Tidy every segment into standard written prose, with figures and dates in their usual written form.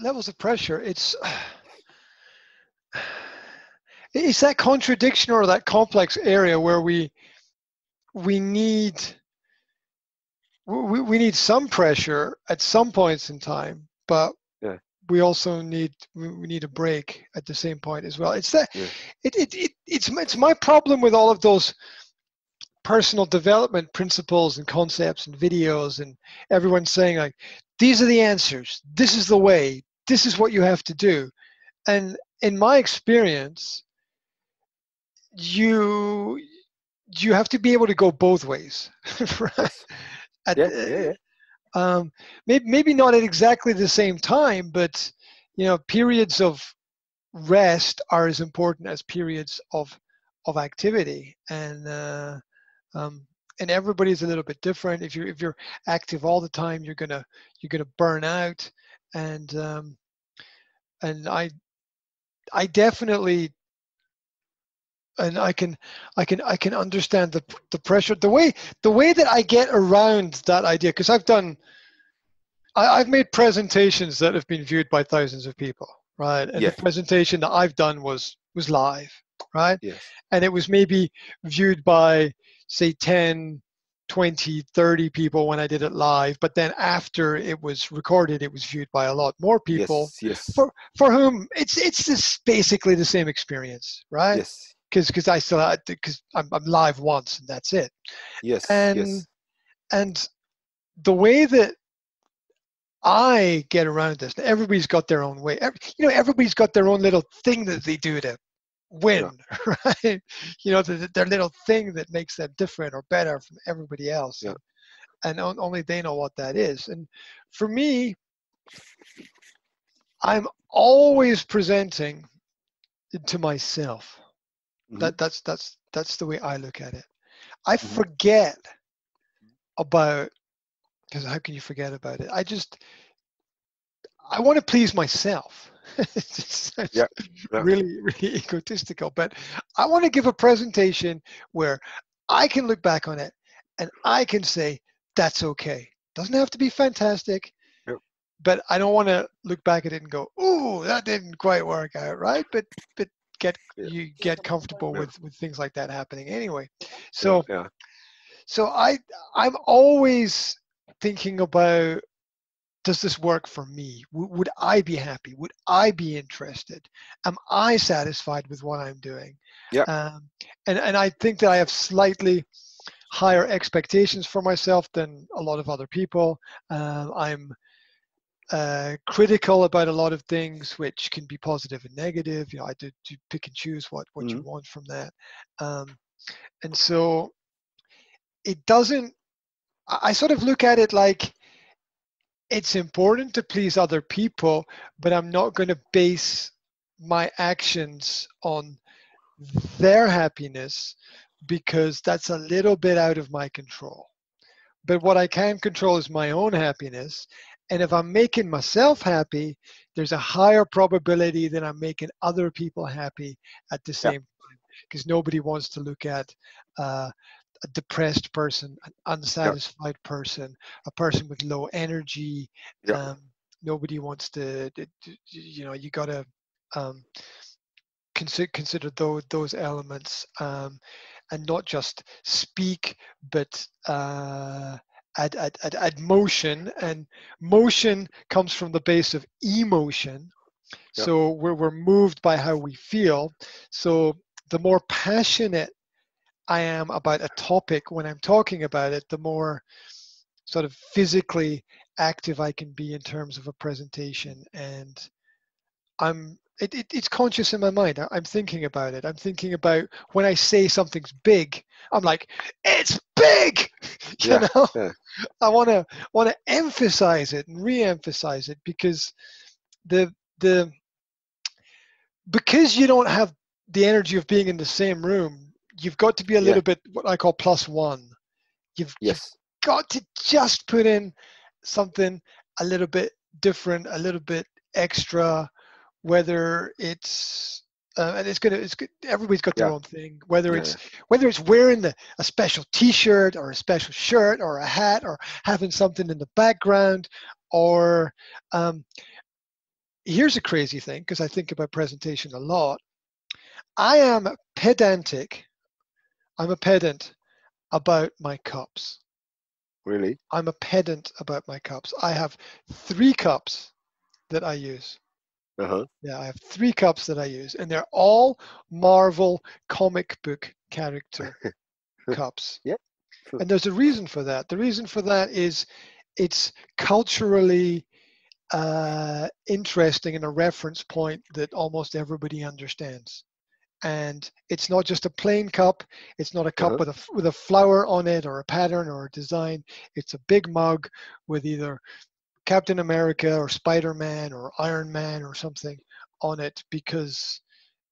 levels of pressure. It's that contradiction or that complex area where we need some pressure at some points in time, but Yeah. we also need a break at the same point as well. It's that it's my problem with all of those personal development principles and concepts and videos, and everyone's saying like, these are the answers, this is the way, this is what you have to do. And in my experience, you have to be able to go both ways, right? Yes. Maybe not at exactly the same time, but periods of rest are as important as periods of activity, and everybody's a little bit different. If you're active all the time, you're gonna burn out, and I definitely, and I can understand the pressure, the way that I get around that idea, because I've made presentations that have been viewed by thousands of people, right? And Yes. the presentation that I've done was live, right? Yes. And it was maybe viewed by, say, 10, 20, 30 people when I did it live, but then after it was recorded, it was viewed by a lot more people, Yes. for whom it's just basically the same experience, right? Yes. Because I'm live once and that's it. Yes. And Yes. and the way that I get around this, everybody's got their own way. Everybody's got their own little thing that they do to Yeah. win, right? Their little thing that makes them different or better from everybody else. Yeah. And only they know what that is. And for me, I'm always presenting to myself. Mm-hmm. That's the way I look at it. I forget about, because how can you forget about it? I want to please myself. It's Yeah. really, really egotistical, but I want to give a presentation where I can look back on it and I can say, that's okay. Doesn't have to be fantastic, Yeah. but I don't want to look back at it and go, "Ooh, that didn't quite work out," right? But you get comfortable with things like that happening anyway. So Yeah. I'm always thinking about, does this work for me? Would I be happy? Would I be interested? Am I satisfied with what I'm doing? Yeah. And I think that I have slightly higher expectations for myself than a lot of other people. I'm critical about a lot of things, which can be positive and negative. I do pick and choose what you want from that. And so it doesn't, I sort of look at it like, it's important to please other people, but I'm not going to base my actions on their happiness, because that's a little bit out of my control. But what I can control is my own happiness. And if I'm making myself happy, there's a higher probability that I'm making other people happy at the same time, because nobody wants to look at a depressed person, an unsatisfied person, a person with low energy. Nobody wants to, you got to consider those elements, and not just speak, but add motion. And motion comes from the base of emotion. So we're moved by how we feel. So the more passionate I am about a topic when I'm talking about it, the more sort of physically active I can be in terms of a presentation. And it's conscious in my mind. I'm thinking about it. I'm thinking about when I say something's big, I'm like, it's big. I want to emphasize it and re-emphasize it, because because you don't have the energy of being in the same room, you've got to be a little bit what I call +1. You've got to just put in something a little bit different, a little bit extra, whether it's and it's good. Everybody's got their own thing. Whether it's wearing a special T-shirt or a special shirt or a hat, or having something in the background, or here's a crazy thing, because I think about presentation a lot. I am pedantic. I'm a pedant about my cups. Really? I'm a pedant about my cups. I have 3 cups that I use. Uh-huh. Yeah, I have 3 cups that I use, and they're all Marvel comic book character cups. Yeah. And there's a reason for that. The reason for that is it's culturally interesting and a reference point that almost everybody understands. And it's not just a plain cup. It's not a cup Uh-huh. with a flower on it or a pattern or a design. It's a big mug with either Captain America or Spider-Man or Iron Man or something on it, because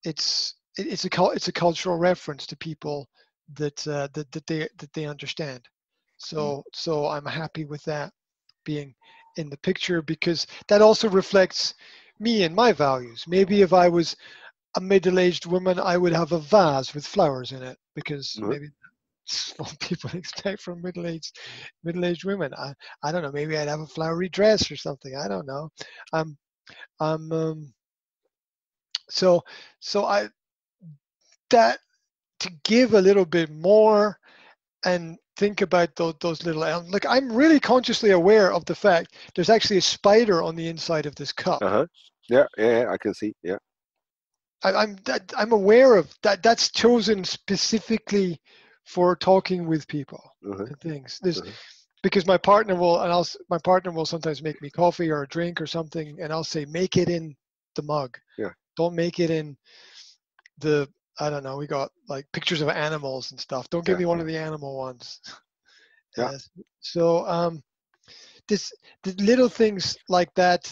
it's a cultural reference to people that they understand. So I'm happy with that being in the picture, because that also reflects me and my values. Maybe if I was a middle-aged woman, I would have a vase with flowers in it, because Uh-huh. maybe that's what people expect from middle-aged women. I don't know. Maybe I'd have a flowery dress or something. I don't know. Um, so I that to give a little bit more and think about those little elements. Like, I'm really consciously aware of the fact there's actually a spider on the inside of this cup. Uh-huh. Yeah, yeah, I can see. Yeah. I'm aware of that. That's chosen specifically for talking with people Uh-huh. and things. There's Uh-huh. because my partner will sometimes make me coffee or a drink or something, and I'll say, make it in the mug. Yeah. Don't make it in the, I don't know, we got like pictures of animals and stuff. Don't give Yeah. me one of the animal ones. Yeah. So this the little things like that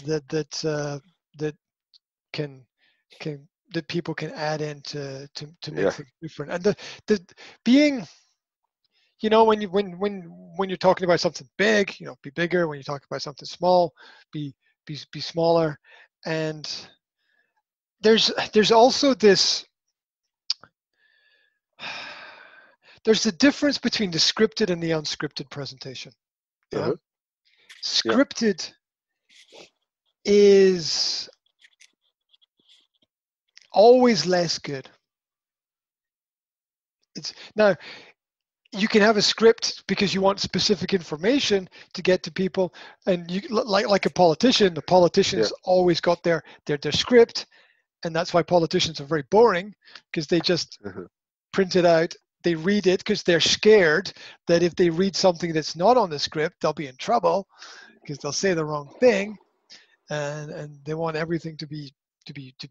can that people can add in to make Yeah. things different. And the being, when you're talking about something big, be bigger. When you're talking about something small, be smaller. And there's also this, there's the difference between the scripted and the unscripted presentation. Yeah. Uh-huh. Yeah. Scripted is always less good. It's now, you can have a script because you want specific information to get to people, and you like a politician. The Yeah. politicians always got their script, and that's why politicians are very boring, because they just Uh-huh. print it out. They read it because they're scared that if they read something that's not on the script, they'll be in trouble because they'll say the wrong thing, and they want everything to be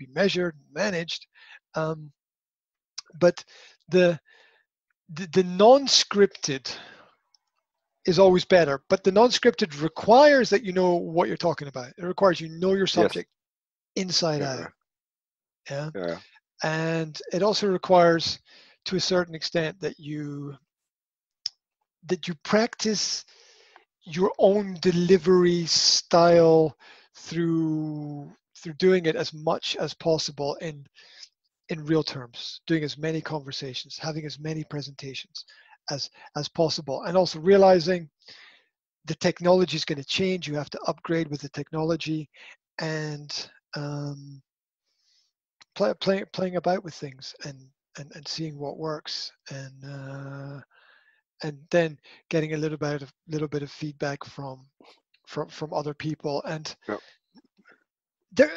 measured and managed. But the non-scripted is always better, but the non-scripted requires that you know what you're talking about. It requires you know your Yes. subject inside Yeah. out. Yeah. Yeah. And it also requires, to a certain extent, that you practice your own delivery style through doing it as much as possible in real terms, doing as many conversations, having as many presentations as possible, and also realizing the technology is going to change. You have to upgrade with the technology, and playing about with things, and seeing what works, and then getting a little bit of feedback from other people. And Yeah. there,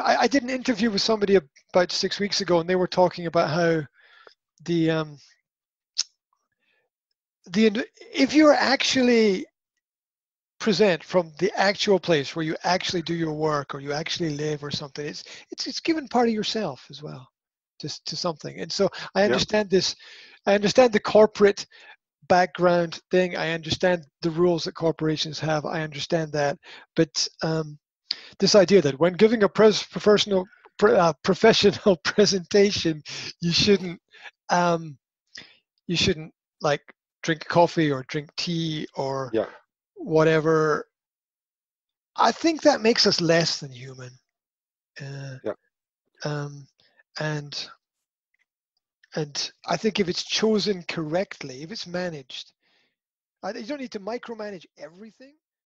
I did an interview with somebody about 6 weeks ago, and they were talking about how the if you're actually present from the actual place where you actually do your work or you actually live or something, it's given part of yourself as well, just to something. And so I Yeah. understand this. I understand the corporate background thing. I understand the rules that corporations have. I understand that. But this idea that when giving a professional presentation, you shouldn't like drink coffee or drink tea or Yeah. whatever. I think that makes us less than human. Yeah. Um, and I think if it's chosen correctly, if it's managed, you don't need to micromanage everything.